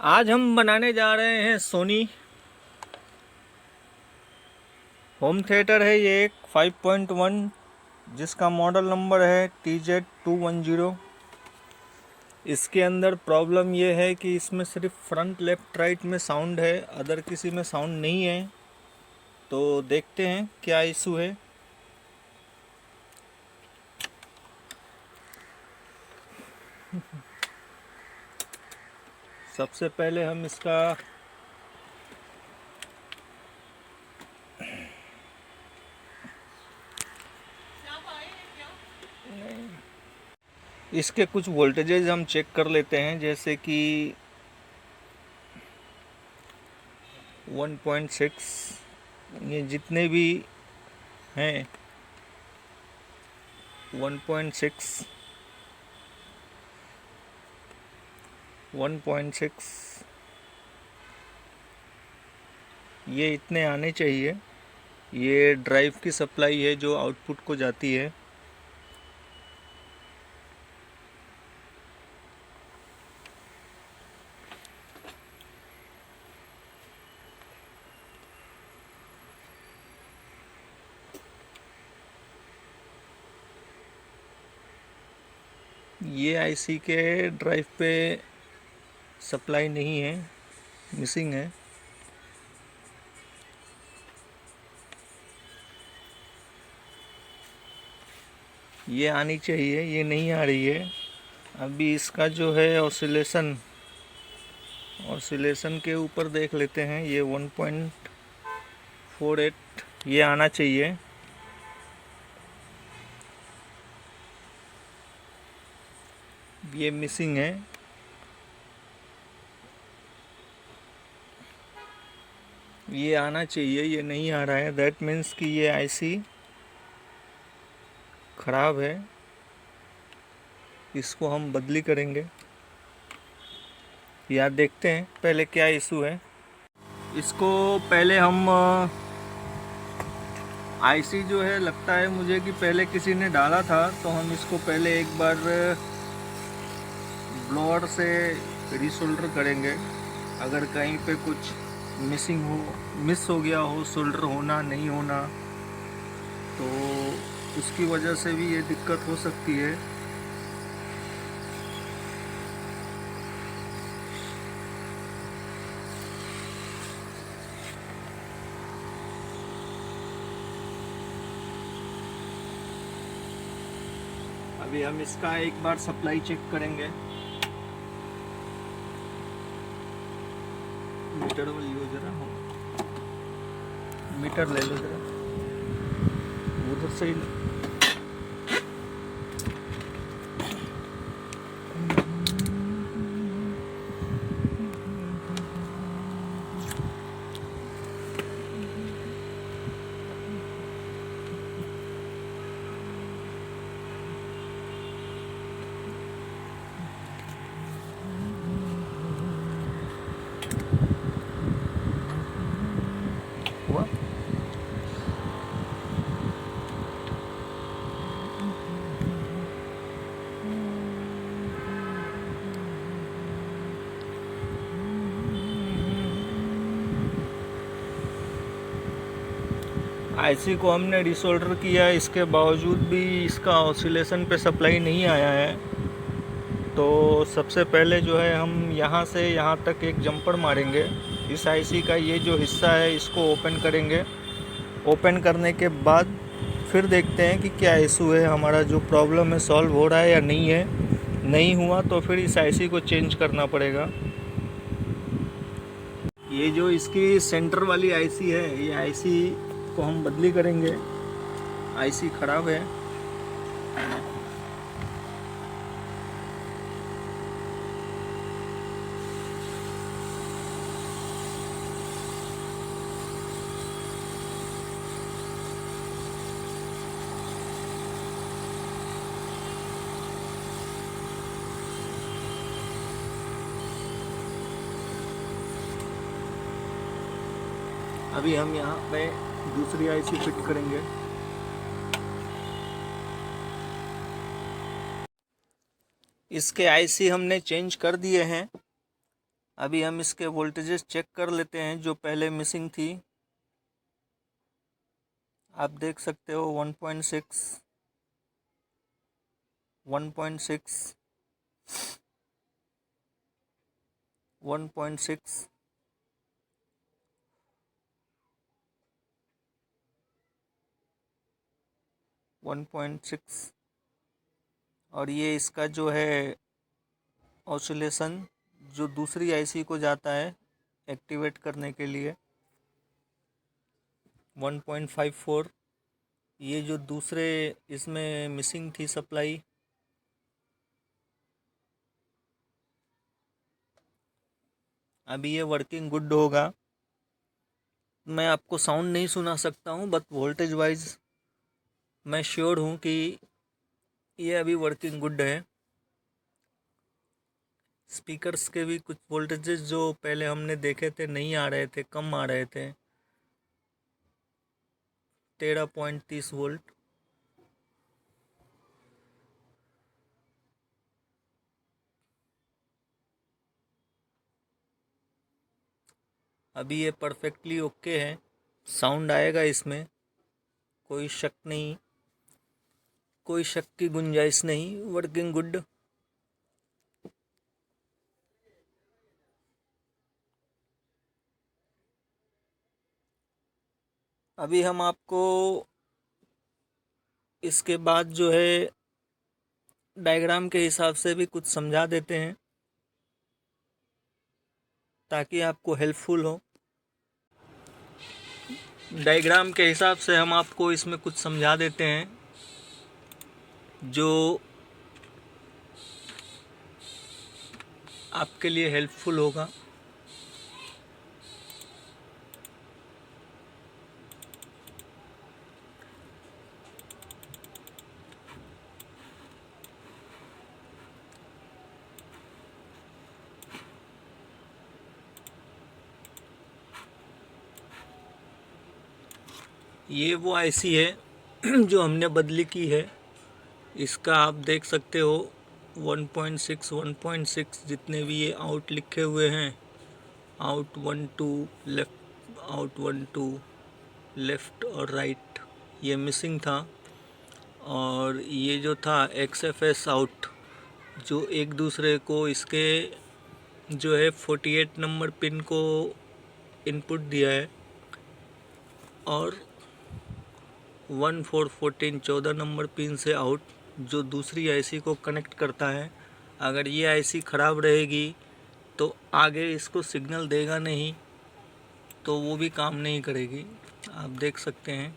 आज हम बनाने जा रहे हैं सोनी होम थिएटर है। ये एक 5.1 जिसका मॉडल नंबर है TZ210। इसके अंदर प्रॉब्लम ये है कि इसमें सिर्फ फ्रंट लेफ्ट राइट में साउंड है, अदर किसी में साउंड नहीं है। तो देखते हैं क्या इशू है। सबसे पहले हम इसका इसके कुछ वोल्टेजेस हम चेक कर लेते हैं, जैसे कि 1.6, ये जितने भी हैं 1.6, 1.6 ये इतने आने चाहिए। ये ड्राइव की सप्लाई है जो आउटपुट को जाती है। ये आईसी के ड्राइव पे सप्लाई नहीं है, मिसिंग है। ये आनी चाहिए, ये नहीं आ रही है। अभी इसका जो है ऑसिलेशन के ऊपर देख लेते हैं। ये 1.48 ये आना चाहिए। ये मिसिंग है। ये आना चाहिए, ये नहीं आ रहा है। दैट मीन्स कि ये आईसी ख़राब है। इसको हम बदली करेंगे या देखते हैं पहले क्या इशू है। इसको पहले हम आईसी जो है, लगता है मुझे कि पहले किसी ने डाला था, तो हम इसको पहले एक बार ब्लोअर से रीसोल्डर करेंगे। अगर कहीं पे कुछ मिस हो गया हो, सोल्डर होना नहीं होना, तो उसकी वजह से भी ये दिक्कत हो सकती है। अभी हम इसका एक बार सप्लाई चेक करेंगे। मीटर वो लियो जरा, मीटर ले लो जरा, उधर से ही लो। हुआ? आईसी को हमने रिसोल्डर किया, इसके बावजूद भी इसका ऑसिलेशन पे सप्लाई नहीं आया है। तो सबसे पहले जो है हम यहाँ से यहाँ तक एक जंपर मारेंगे। इस आईसी का ये जो हिस्सा है इसको ओपन करेंगे। ओपन करने के बाद फिर देखते हैं कि क्या इशू है, हमारा जो प्रॉब्लम है सॉल्व हो रहा है या नहीं है। नहीं हुआ तो फिर इस आईसी को चेंज करना पड़ेगा। ये जो इसकी सेंटर वाली आईसी है, ये आईसी को हम बदली करेंगे। आईसी ख़राब है। अभी हम यहाँ पे दूसरी आईसी फिट करेंगे। इसके आईसी हमने चेंज कर दिए हैं। अभी हम इसके वोल्टेजेस चेक कर लेते हैं जो पहले मिसिंग थी। आप देख सकते हो 1.6, 1.6, 1.6, 1.6 और ये इसका जो है ऑसिलेशन जो दूसरी आईसी को जाता है एक्टिवेट करने के लिए 1.54। ये जो दूसरे इसमें मिसिंग थी सप्लाई, अभी ये वर्किंग गुड होगा। मैं आपको साउंड नहीं सुना सकता हूँ बट वोल्टेज वाइज मैं श्योर हूँ कि ये अभी वर्किंग गुड है। स्पीकर्स के भी कुछ वोल्टेजेस जो पहले हमने देखे थे नहीं आ रहे थे, कम आ रहे थे, 13.30 वोल्ट। अभी ये परफेक्टली ओके है, साउंड आएगा इसमें, कोई शक नहीं, कोई शक की गुंजाइश नहीं, वर्किंग गुड। अभी हम आपको इसके बाद जो है डायग्राम के हिसाब से भी कुछ समझा देते हैं ताकि आपको हेल्पफुल हो। डायग्राम के हिसाब से हम आपको इसमें कुछ समझा देते हैं जो आपके लिए हेल्पफुल होगा। ये वो आईसी है जो हमने बदली की है। इसका आप देख सकते हो 1.6, 1.6 जितने भी ये आउट लिखे हुए हैं, आउट 1 2 लेफ्ट, आउट 1 2 लेफ़्ट और राइट, ये मिसिंग था। और ये जो था XFS आउट जो एक दूसरे को इसके जो है 48 नंबर पिन को इनपुट दिया है और 1 4 14 14 नंबर पिन से आउट जो दूसरी आईसी को कनेक्ट करता है। अगर ये आईसी ख़राब रहेगी तो आगे इसको सिग्नल देगा नहीं, तो वो भी काम नहीं करेगी। आप देख सकते हैं